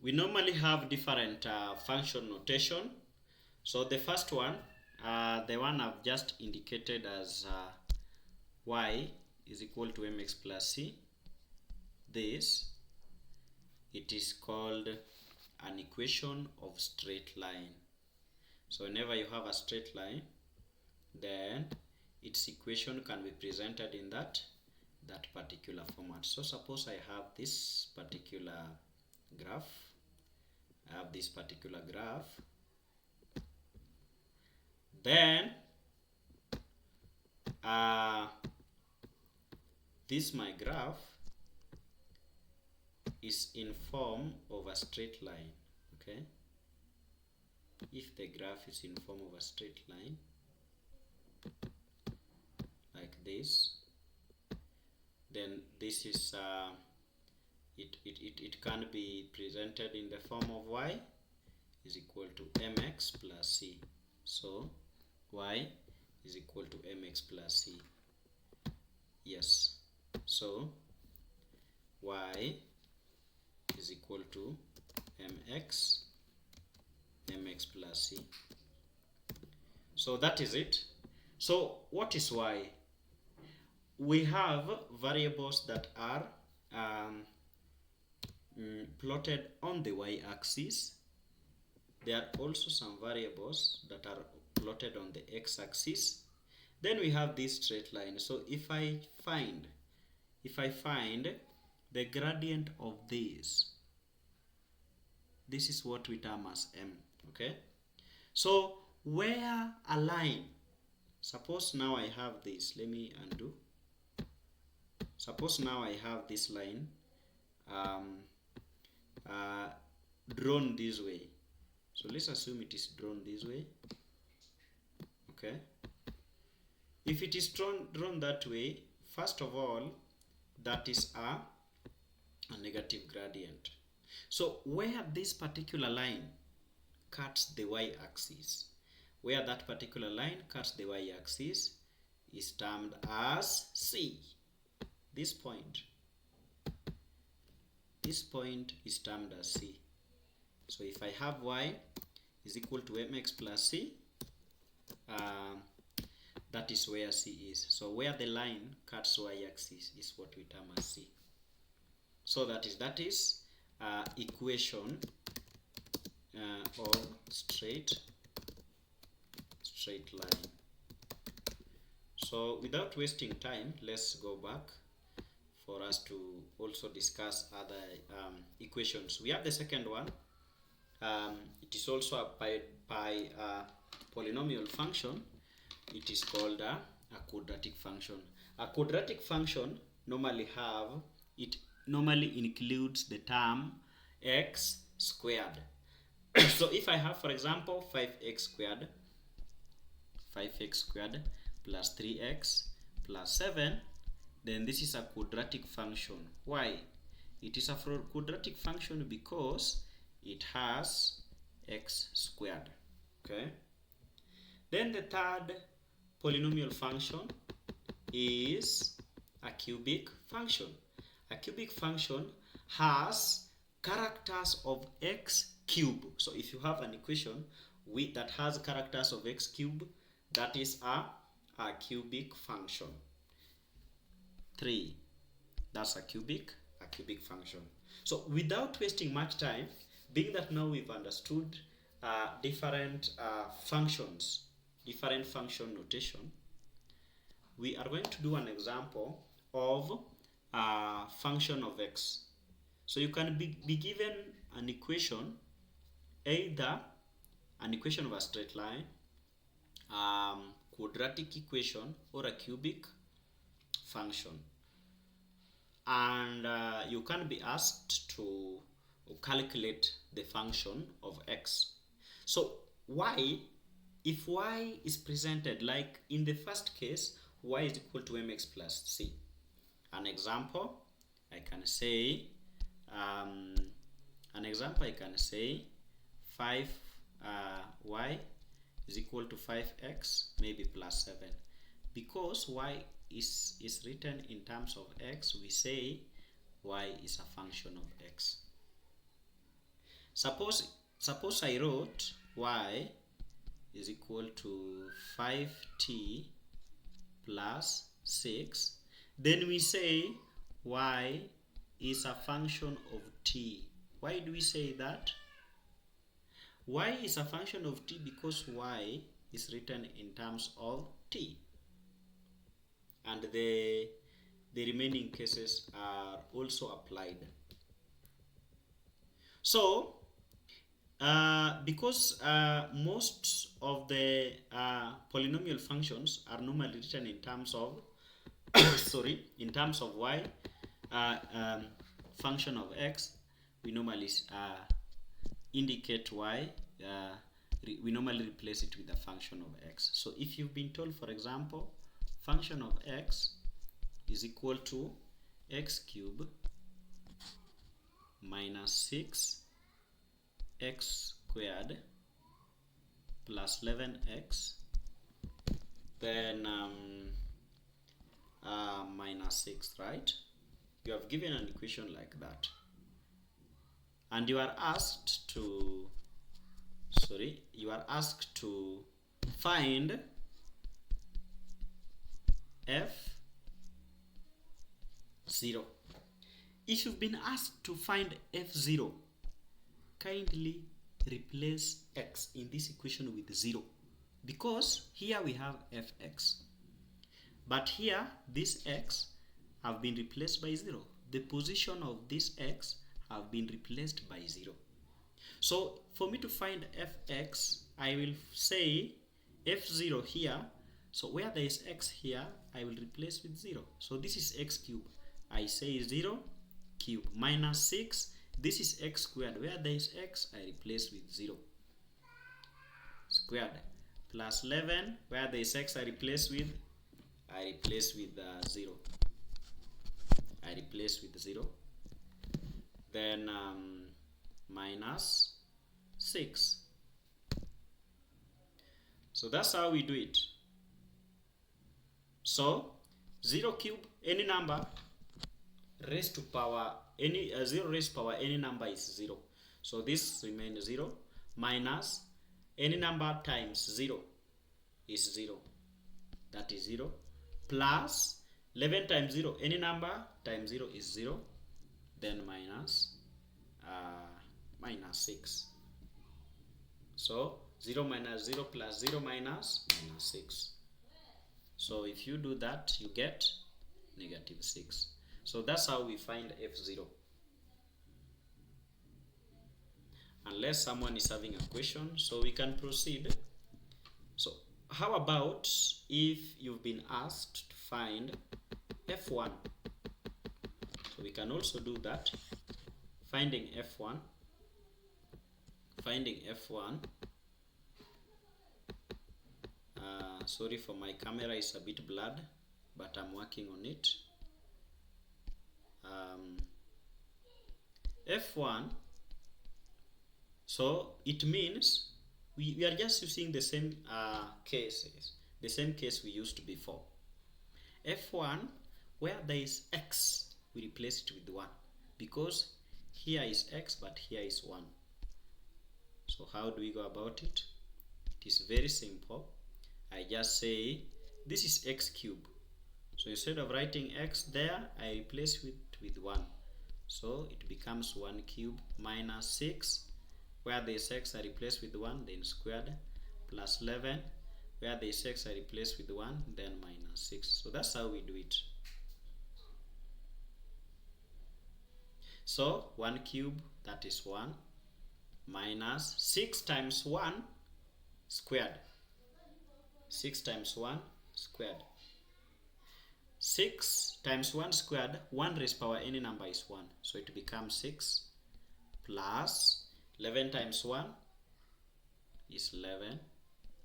We normally have different function notation. So the first one, the one I've just indicated as y is equal to mx plus c. This, it is called an equation of straight line. So whenever you have a straight line, then its equation can be presented in that particular format. So suppose I have this particular graph. Then this my graph is in form of a straight line. Okay, if the graph is in form of a straight line like this, then this is it can be presented in the form of y is equal to mx plus c. So y is equal to mx plus c. Yes, so y is equal to mx plus c. So that is it. So what is y? We have variables that are plotted on the y-axis. There are also some variables that are plotted on the x-axis. Then we have this straight line. So if I find the gradient of this is what we term as m. Okay, so where a line, suppose now I have this, let me undo. Suppose now I have this line drawn this way. So let's assume it is drawn this way. Okay, if it is drawn that way, first of all, that is a negative gradient. So where this particular line cuts the y-axis, where that particular line cuts the y-axis is termed as C. This point is termed as C. So if I have y is equal to mx plus c, that is where C is. So where the line cuts y-axis is what we term as C. So that is equation of straight line. So without wasting time, let's go back for us to also discuss other equations. We have the second one. It is also a polynomial function. It is called a quadratic function. A quadratic function normally includes the term x squared. So if I have, for example, 5x squared plus 3x plus 7, then this is a quadratic function. Why? It is a quadratic function because it has x squared. Okay, then the third polynomial function is a cubic function. A cubic function has characters of x cube. So if you have an equation that has characters of x cube, that is a cubic function. 3, that's a cubic function. So without wasting much time, being that now we've understood different functions, different function notation, we are going to do an example of a function of x. So you can be given an equation, either an equation of a straight line, quadratic equation, or a cubic function, and you can be asked to calculate the function of x. So if y is presented like in the first case, y is equal to mx plus c. An example, I can say 5y is equal to 5x maybe plus 7. Because y is written in terms of x, we say y is a function of x. suppose I wrote y is equal to 5t plus 6, then we say y is a function of t. Why do we say that? Y is a function of t because y is written in terms of t, and the remaining cases are also applied. So because most of the polynomial functions are normally written in terms of sorry, in terms of y, function of x, we normally indicate y, we normally replace it with the function of x. So if you've been told, for example, function of x is equal to x cubed minus 6 x squared plus 11x, then minus 6, right? You have given an equation like that, and you are asked to find f0. If you've been asked to find f0, kindly replace x in this equation with 0, because here we have fx, but here this x have been replaced by 0. The position of this x have been replaced by 0. So for me to find fx, I will say f0 here. So where there is x here, I will replace with 0. So this is x cubed. I say 0 cubed minus 6. This is x squared. Where there is x, I replace with 0 squared, plus 11. Where there is x, I replace with 0. I replace with 0. Then minus 6. So that's how we do it. So 0 cube, any number raised to power any 0 raised power any number is 0. So this remains 0, minus any number times 0 is 0. That is 0, plus 11 times 0, any number times 0 is 0, then minus 6. So 0 minus 0 plus 0 minus 6. So if you do that, you get negative 6. So that's how we find f0. Unless someone is having a question, so we can proceed. So how about if you've been asked to find f1? So we can also do that. Finding f1. Sorry for my camera is a bit blurred, but I'm working on it. F1, so it means we are just using the same cases, the same case we used before. F1, where there is x, we replace it with 1, because here is x but here is 1. So how do we go about it? It is very simple. I just say this is x cubed. So instead of writing x there, I replace it with 1. So it becomes 1 cubed minus 6. Where there is x, I replace with 1, then squared, plus 11. Where there is x, I replace with 1, then minus 6. So that's how we do it. So 1 cubed, that is 1, minus 6 times 1 squared. 6 times 1 squared. 6 times 1 squared, 1 raised power any number is 1. So it becomes 6 plus 11 times 1 is 11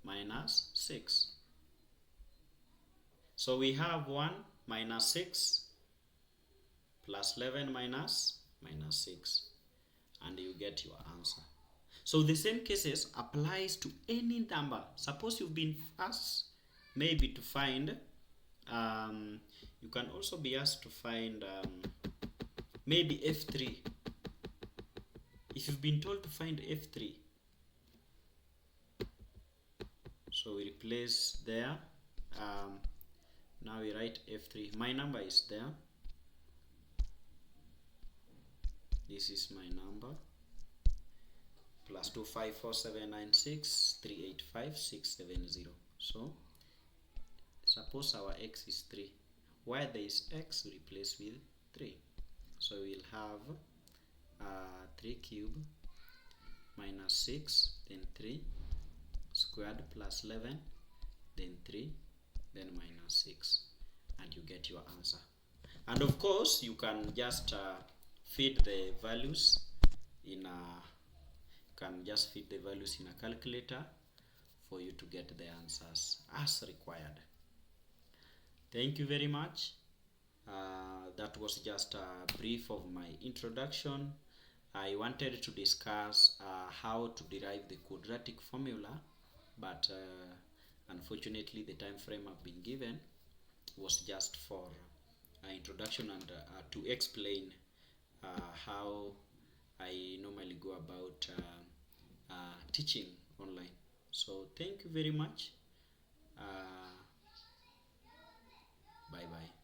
minus 6. So we have 1 minus 6 plus 11 minus 6, and you get your answer. So the same cases applies to any number. Suppose you've been asked maybe to find, you can also be asked to find maybe f3. if you've been told to find f3, so we replace there. Now we write f3. My number is there. This is my number. Plus 254796385 So suppose our x is 3. Where there is x, we replace with 3. So we'll have 3 cube minus 6, then 3 squared plus 11, then 3, then minus 6, and you get your answer. And of course, you can just feed the values in a calculator for you to get the answers as required. Thank you very much. That was just a brief of my introduction. I wanted to discuss how to derive the quadratic formula, but unfortunately the time frame I've been given was just for introduction and to explain how I normally go about teaching online. So thank you very much. Bye bye.